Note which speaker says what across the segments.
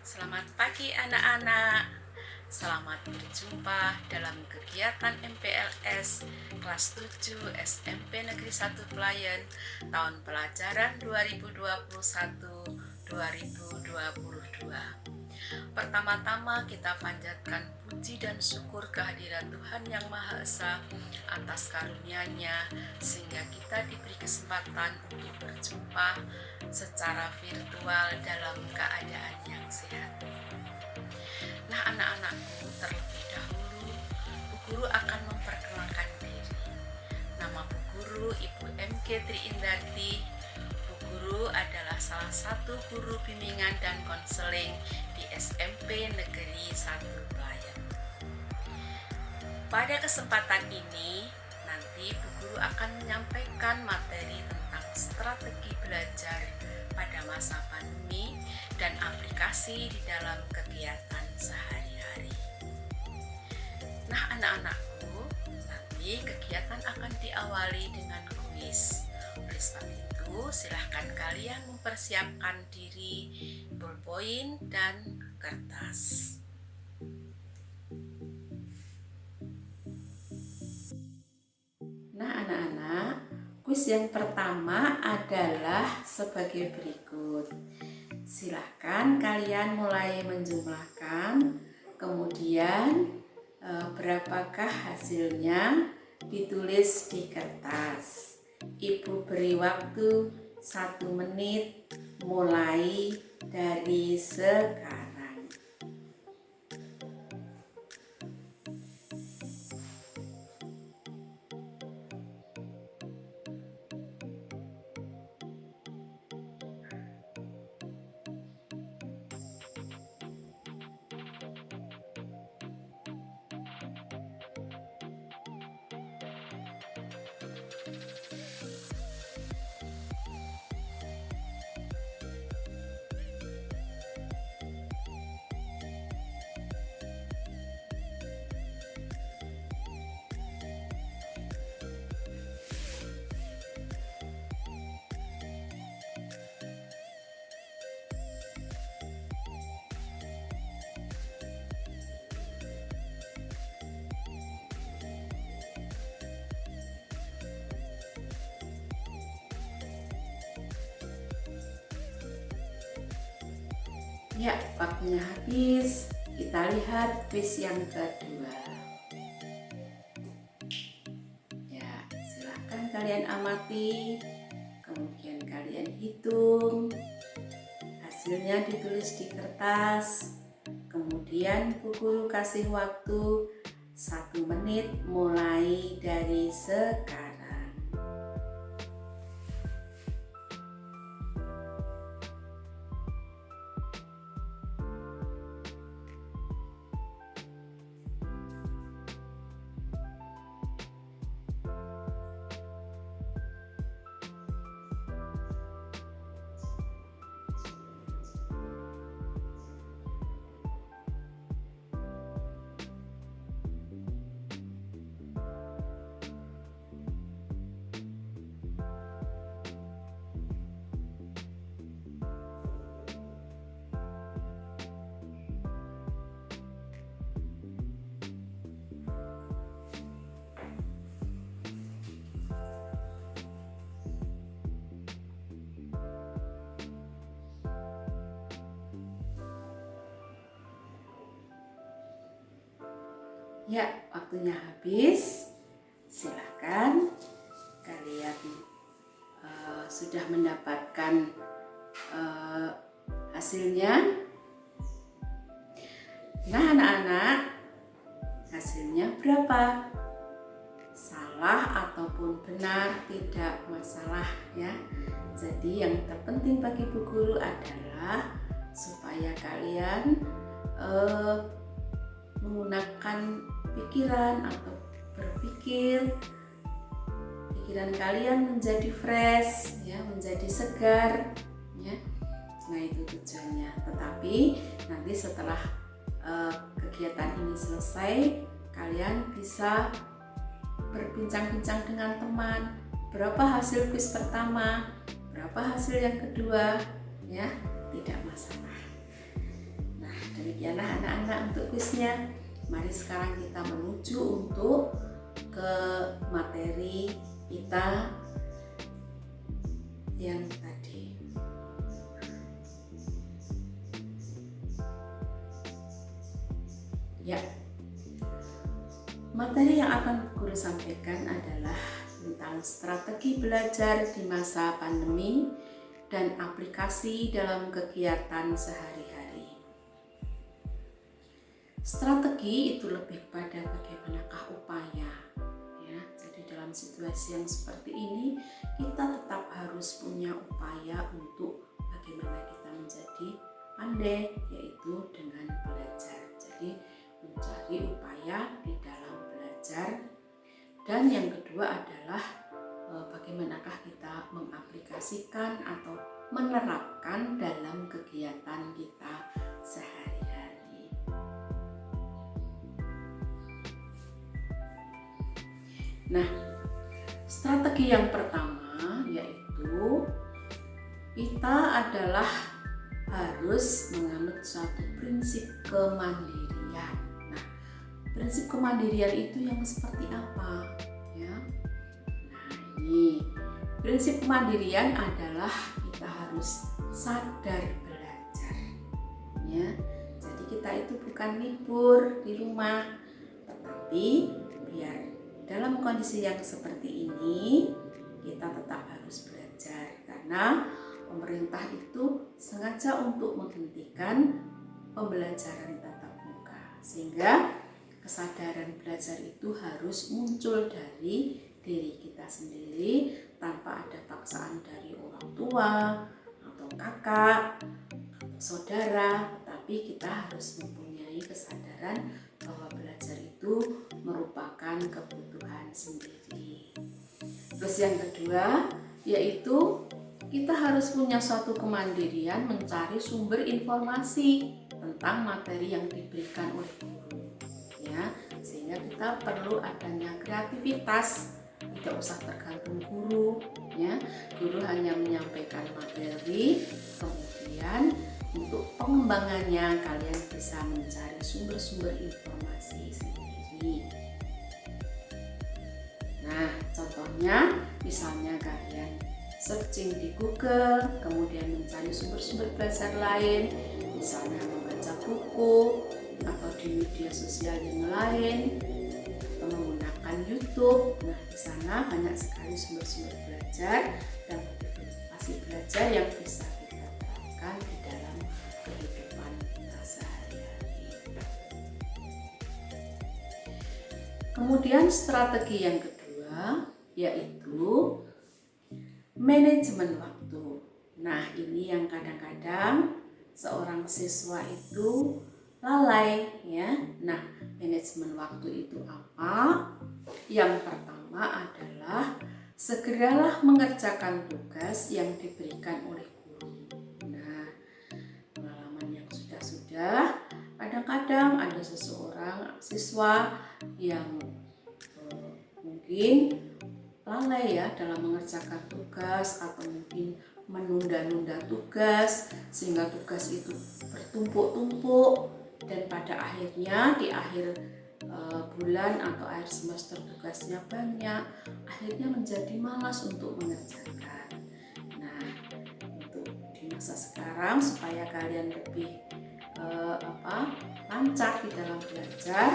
Speaker 1: Selamat pagi anak-anak. Selamat berjumpa dalam kegiatan MPLS kelas 7 SMP Negeri 1 Pelayan tahun pelajaran 2021-2022. Pertama-tama kita panjatkan puji dan syukur kehadiran Tuhan Yang Maha Esa atas karunia-Nya sehingga kita diberi kesempatan untuk berjumpa secara virtual dalam keadaan yang sehat. Nah anak-anakku, terlebih dahulu Bu Guru akan memperkenalkan diri. Nama Bu Guru Ibu M.K. Triindarti. Bu Guru adalah salah satu guru bimbingan dan konseling di SMP Negeri 1 Pelayan. Pada kesempatan ini, nanti Bu Guru akan menyampaikan materi tentang strategi belajar pada masa pandemi dan aplikasi di dalam kegiatan sehari-hari. Nah anak-anakku, nanti kegiatan akan diawali dengan kuis. Oleh sebab itu, silahkan kalian mempersiapkan diri, bolpoin dan kertas. Nah anak-anak, kuis yang pertama adalah sebagai berikut. Silahkan kalian mulai menjumlahkan, kemudian berapakah hasilnya ditulis di kertas. Ibu beri waktu 1 menit mulai dari sekarang. Ya, waktunya habis. Kita lihat kuis yang kedua. Ya, silahkan kalian amati. Kemudian kalian hitung. Hasilnya ditulis di kertas. Kemudian Bu Guru kasih waktu 1 menit mulai dari sekarang. Ya, waktunya habis. Silakan kalian sudah mendapatkan hasilnya. Nah, anak-anak, hasilnya berapa? Salah ataupun benar tidak masalah ya. Jadi yang terpenting bagi Bu Guru adalah supaya kalian menggunakan pikiran atau berpikir, pikiran kalian menjadi fresh ya, menjadi segar ya. Nah itu tujuannya. Tetapi nanti setelah kegiatan ini selesai, kalian bisa berbincang-bincang dengan teman. Berapa hasil kuis pertama? Berapa hasil yang kedua? Ya, tidak masalah. demikianlah anak-anak untuk kuisnya. Mari sekarang kita menuju untuk ke materi kita yang tadi. Ya, materi yang akan guru sampaikan adalah tentang strategi belajar di masa pandemi dan aplikasi dalam kegiatan sehari-hari. Strategi itu lebih kepada bagaimanakah upaya, ya. Jadi dalam situasi yang seperti ini kita tetap harus punya upaya untuk bagaimana kita menjadi pandai, yaitu dengan belajar. Jadi mencari upaya di dalam belajar. Dan yang kedua adalah bagaimanakah kita mengaplikasikan atau menerapkan dalam kegiatan kita sehari-hari. Nah, strategi yang pertama yaitu kita adalah harus menganut suatu prinsip kemandirian. Nah, prinsip kemandirian itu yang seperti apa? Ya. Nah, ini prinsip kemandirian adalah kita harus sadar belajar. Ya. Jadi kita itu bukan libur di rumah, tetapi biar dalam kondisi yang seperti ini kita tetap harus belajar, karena pemerintah itu sengaja untuk menghentikan pembelajaran tatap muka, sehingga kesadaran belajar itu harus muncul dari diri kita sendiri tanpa ada paksaan dari orang tua atau kakak atau saudara, tetapi kita harus mempunyai kesadaran bahwa belajar itu merupakan kebutuhan sendiri. Terus yang kedua yaitu kita harus punya suatu kemandirian mencari sumber informasi tentang materi yang diberikan oleh guru, ya, sehingga kita perlu adanya kreativitas, tidak usah tergantung guru, ya. Guru hanya menyampaikan materi, kemudian untuk pengembangannya kalian bisa mencari sumber-sumber informasi sendiri. Nah, contohnya misalnya kalian searching di Google, kemudian mencari sumber-sumber belajar lain, misalnya membaca buku atau di media sosial yang lain, atau menggunakan YouTube. Nah, di sana banyak sekali sumber-sumber belajar dan motivasi belajar yang bisa kita terapkan di dalam kehidupan kita sehari-hari. Kemudian strategi yang kedua yaitu manajemen waktu. Nah, ini yang kadang-kadang seorang siswa itu lalai, ya. Nah, manajemen waktu itu apa? Yang pertama adalah segeralah mengerjakan tugas yang diberikan oleh guru. Nah, pengalaman yang sudah kadang-kadang ada seseorang siswa yang mungkin lalai ya dalam mengerjakan tugas, atau mungkin menunda-nunda tugas sehingga tugas itu bertumpuk-tumpuk, dan pada akhirnya di akhir bulan atau akhir semester tugasnya banyak, akhirnya menjadi malas untuk mengerjakan. Nah, untuk di masa sekarang supaya kalian lebih lancar di dalam belajar,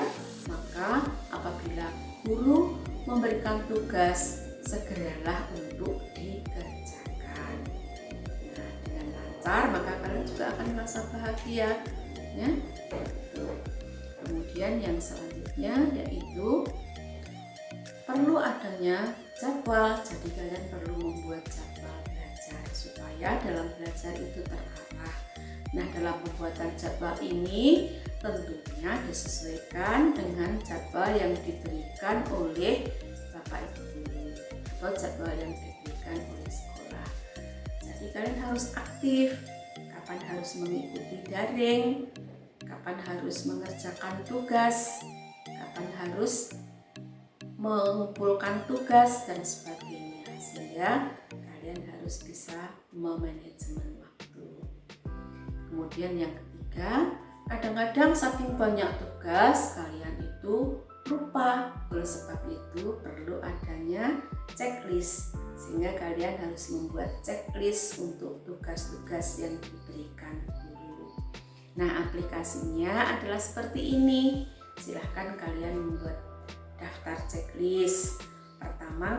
Speaker 1: maka apabila guru memberikan tugas, segeralah untuk dikerjakan. Nah, dengan lancar maka kalian juga akan merasa bahagia, ya. Kemudian yang selanjutnya yaitu perlu adanya jadwal. Jadi kalian perlu membuat jadwal belajar supaya dalam belajar itu terarah. Nah, dalam pembuatan jadwal ini tentunya disesuaikan dengan jadwal yang diberikan oleh Bapak Ibu guru atau jadwal yang diberikan oleh sekolah. Jadi kalian harus aktif, kapan harus mengikuti daring, kapan harus mengerjakan tugas, kapan harus mengumpulkan tugas dan sebagainya, sehingga kalian harus bisa memanajemen waktu. Kemudian yang ketiga, kadang-kadang kadang-kadang saking banyak tugas kalian itu lupa. Oleh sebab itu perlu adanya checklist, sehingga kalian harus membuat checklist untuk tugas-tugas yang diberikan guru. Nah, aplikasinya adalah seperti ini. Silahkan kalian membuat daftar checklist.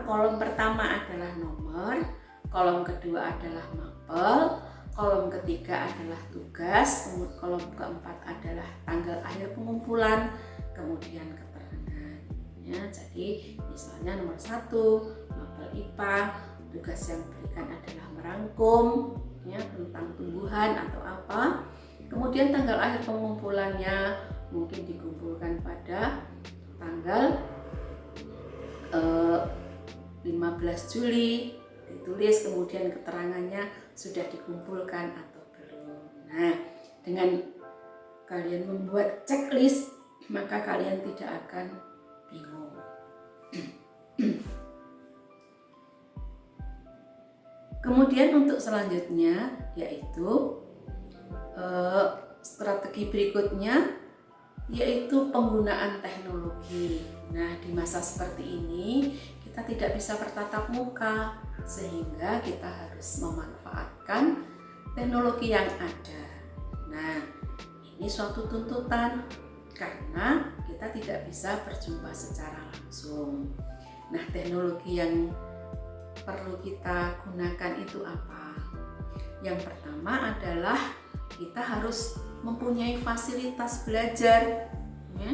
Speaker 1: Kolom pertama adalah nomor, kolom kedua adalah mapel, kolom ketiga adalah tugas, kolom keempat adalah tanggal akhir pengumpulan, kemudian keterangan. Ya, jadi misalnya nomor 1, mapel IPA, tugas yang diberikan adalah merangkum ya tentang tumbuhan atau apa. Kemudian tanggal akhir pengumpulannya mungkin dikumpulkan pada tanggal 15 Juli, ditulis, kemudian keterangannya sudah dikumpulkan atau belum. Nah, dengan kalian membuat checklist, maka kalian tidak akan bingung. Kemudian untuk selanjutnya yaitu strategi berikutnya yaitu penggunaan teknologi. Nah, di masa seperti ini kita tidak bisa bertatap muka, sehingga kita harus memanfaatkan teknologi yang ada. Nah, ini suatu tuntutan karena kita tidak bisa berjumpa secara langsung. Nah, teknologi yang perlu kita gunakan itu apa? Yang pertama adalah kita harus mempunyai fasilitas belajar, ya.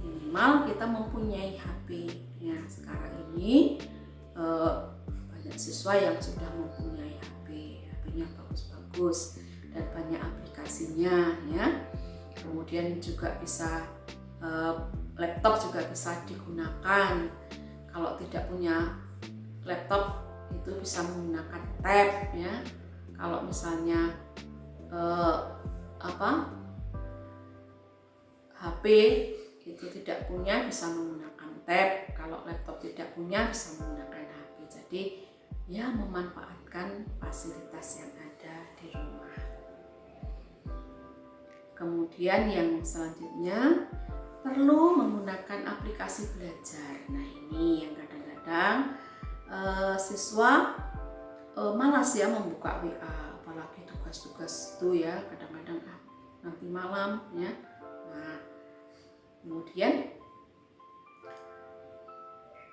Speaker 1: Minimal kita mempunyai HP. Ya, sekarang ini banyak siswa yang sudah mempunyai HP-nya bagus-bagus dan banyak aplikasinya, ya. Kemudian juga bisa laptop juga bisa digunakan. Kalau tidak punya laptop itu bisa menggunakan tab, ya. Kalau misalnya HP itu tidak punya, bisa menggunakan tab. Kalau laptop tidak punya, bisa menggunakan HP. Jadi ya, memanfaatkan fasilitas yang ada di rumah. Kemudian yang selanjutnya perlu menggunakan aplikasi belajar. Nah, ini yang kadang-kadang siswa malas ya membuka WA, apalagi tugas-tugas itu ya kadang-kadang nanti malam ya. Nah, kemudian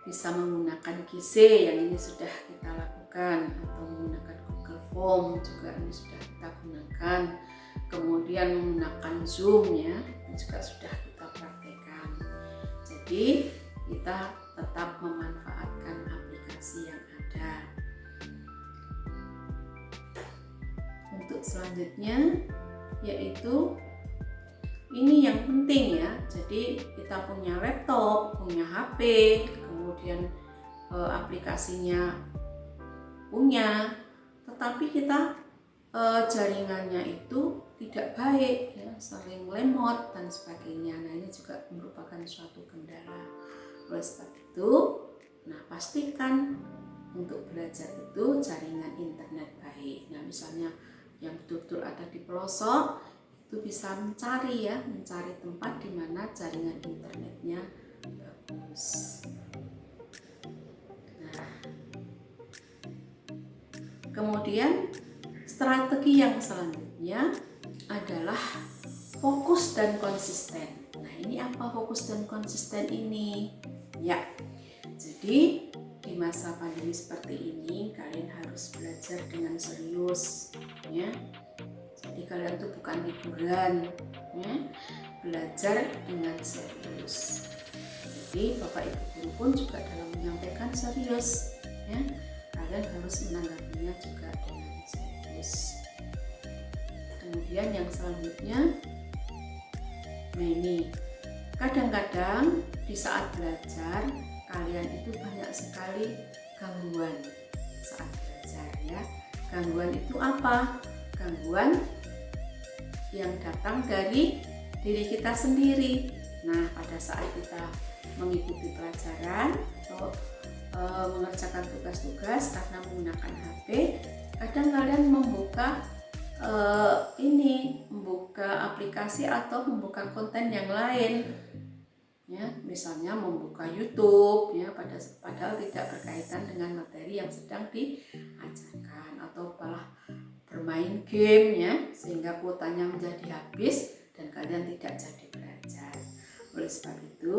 Speaker 1: bisa menggunakan Gise yang ini sudah kita lakukan, atau menggunakan Google Form juga ini sudah kita gunakan. Kemudian menggunakan Zoom ya, itu juga sudah kita praktekkan. Jadi kita tetap memanfaatkan aplikasi yang ada. Untuk selanjutnya yaitu ini yang penting ya. Jadi kita punya laptop, punya HP, kemudian aplikasinya punya, tetapi kita jaringannya itu tidak baik ya, sering lemot dan sebagainya. Nah, ini juga merupakan suatu kendala. Oleh sebab itu, nah pastikan untuk belajar itu jaringan internet baik. Nah, misalnya yang betul-betul ada di pelosok itu bisa mencari tempat di mana jaringan internetnya bagus. Nah, kemudian strategi yang selanjutnya adalah fokus dan konsisten. Nah, ini apa fokus dan konsisten ini? Ya, jadi di masa pandemi seperti ini kalian harus belajar dengan serius ya. Jadi kalian tuh bukan hiburan ya, belajar dengan serius. Jadi Bapak Ibu guru pun juga dalam menyampaikan serius ya, kalian harus menanggapinya juga dengan serius. Kemudian yang selanjutnya, nah ini kadang-kadang di saat belajar kalian itu banyak sekali gangguan saat belajar ya. Gangguan itu apa? Gangguan yang datang dari diri kita sendiri. Nah, pada saat kita mengikuti pelajaran atau mengerjakan tugas-tugas karena menggunakan HP, kadang kalian membuka ini membuka aplikasi atau membuka konten yang lain, ya, misalnya membuka YouTube, ya, padahal tidak berkaitan dengan materi yang sedang diajarkan, atau malah bermain game, ya, sehingga kuotanya menjadi habis dan kalian tidak jadi belajar. Oleh sebab itu,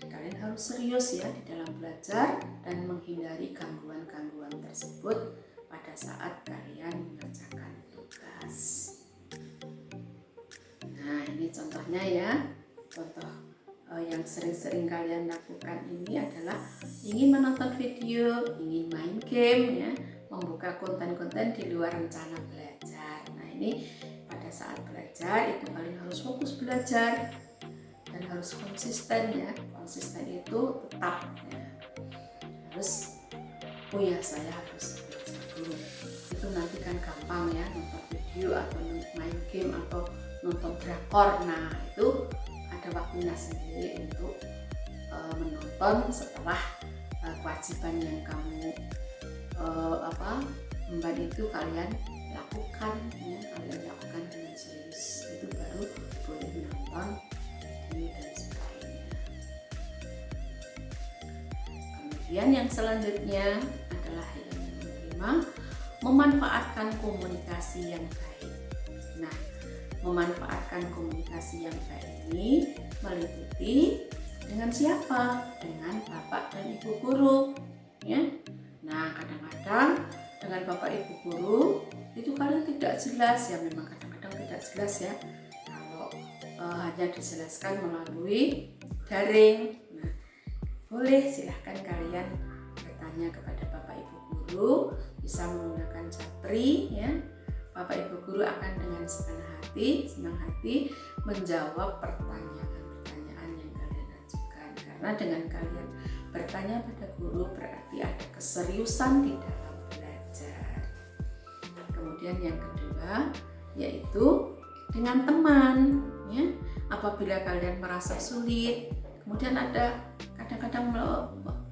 Speaker 1: kalian harus serius ya di dalam belajar dan menghindari gangguan-gangguan tersebut pada saat kalian mengerjakan tugas. Nah, ini contohnya ya. Contoh yang sering-sering kalian lakukan ini adalah ingin menonton video, ingin main game, ya, membuka konten-konten di luar rencana belajar. Nah, ini pada saat belajar itu kalian harus fokus belajar dan harus konsisten, ya. Konsisten itu tetap, ya. Harus, oh ya, saya harus belajar dulu. Itu nanti kan gampang ya, nonton video atau main game atau nonton drakor. Nah, itu ada waktunya sendiri untuk menonton setelah kewajiban yang kamu emban itu kalian lakukan, ya, kalian lakukan dengan serius, itu baru boleh menonton video dan sebagainya. Kemudian yang selanjutnya adalah yang kelima, memanfaatkan komunikasi yang baik. Nah, memanfaatkan komunikasi yang baik ini meliputi dengan siapa? Dengan bapak dan ibu guru, ya. Nah, kadang-kadang dengan bapak ibu guru itu kalian tidak jelas, ya, memang kadang-kadang tidak jelas ya kalau hanya dijelaskan melalui daring. Nah, boleh silahkan kalian bertanya kepada bapak ibu guru, bisa menggunakan japri, ya. Bapak ibu guru akan dengan senang hati menjawab pertanyaan-pertanyaan yang kalian ajukan, karena dengan kalian bertanya pada guru berarti ada keseriusan di dalam belajar. Kemudian yang kedua yaitu dengan teman, ya. Apabila kalian merasa sulit, kemudian ada kadang-kadang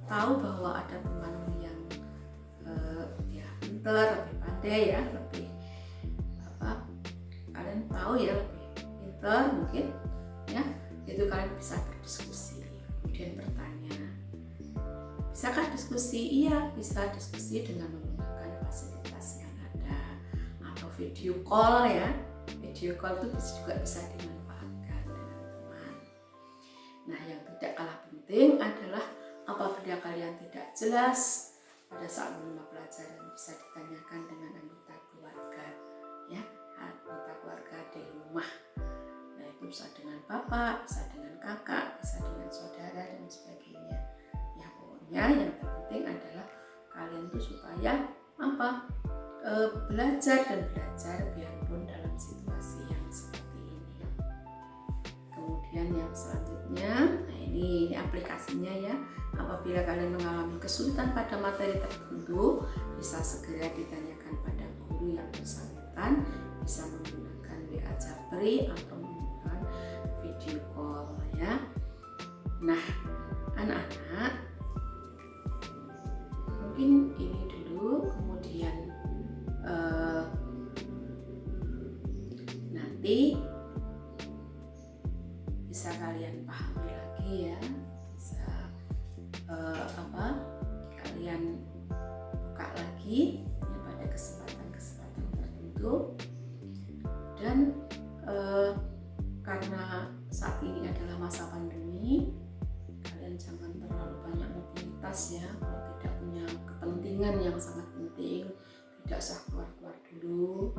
Speaker 1: tahu bahwa ada teman yang ya pintar, lebih pandai, ya, lebih kalian tahu ya lebih pintar mungkin, ya, itu kalian bisa berdiskusi, kemudian bertanya, bisakah diskusi? Iya, bisa diskusi dengan menggunakan fasilitas yang ada, atau video call, ya. Video call itu juga bisa dimanfaatkan dengan teman. Nah, yang tidak kalah penting adalah apabila kalian tidak jelas pada saat menimba pelajaran, bisa ditanyakan dengan anggota keluarga, ya, anggota keluarga di rumah. Nah, itu bisa dengan bapak, bisa dengan kakak, bisa dengan saudara dan sebagainya. Ya, pokoknya yang terpenting adalah kalian tuh supaya belajar biarpun dalam situasi yang seperti ini. Kemudian yang selanjutnya, nah ini aplikasinya ya. Apabila kalian mengalami kesulitan pada materi tertentu, bisa segera ditanyakan pada guru yang bersangkutan, bisa menggunakan WA Japri atau menggunakan video call, ya. Nah, anak-anak, mungkin ini dulu, kemudian nanti bisa kalian pahami lagi, ya, bisa kalian buka lagi, ya, pada kesempatan-kesempatan tertentu. Dan karena saat ini adalah masa pandemi, kalian jangan terlalu banyak mobilitas, ya. Kalau tidak punya kepentingan yang sangat penting, tidak usah keluar-keluar dulu.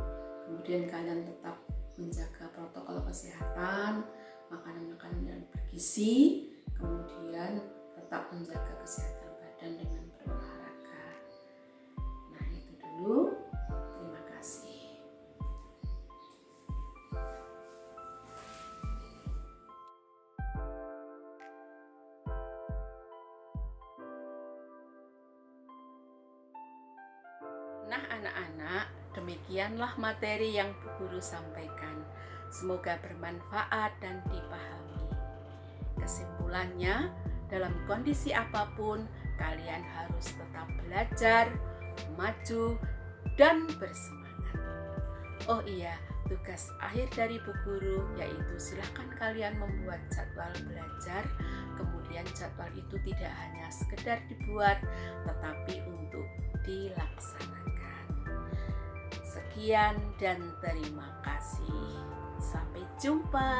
Speaker 1: Kemudian kalian tetap menjaga protokol kesehatan, makanan-makanan yang bergizi, kemudian tetap menjaga kesehatan badan dengan berolahraga. Nah, itu dulu. Terima kasih. Nah, anak-anak, demikianlah materi yang Bu Guru sampaikan. Semoga bermanfaat dan dipahami. Kesimpulannya, dalam kondisi apapun, kalian harus tetap belajar, maju, dan bersemangat. Oh iya, tugas akhir dari Bu Guru yaitu silakan kalian membuat jadwal belajar. Kemudian jadwal itu tidak hanya sekedar dibuat, tetapi untuk dilaksanakan. Sekian dan terima kasih. Sampai jumpa.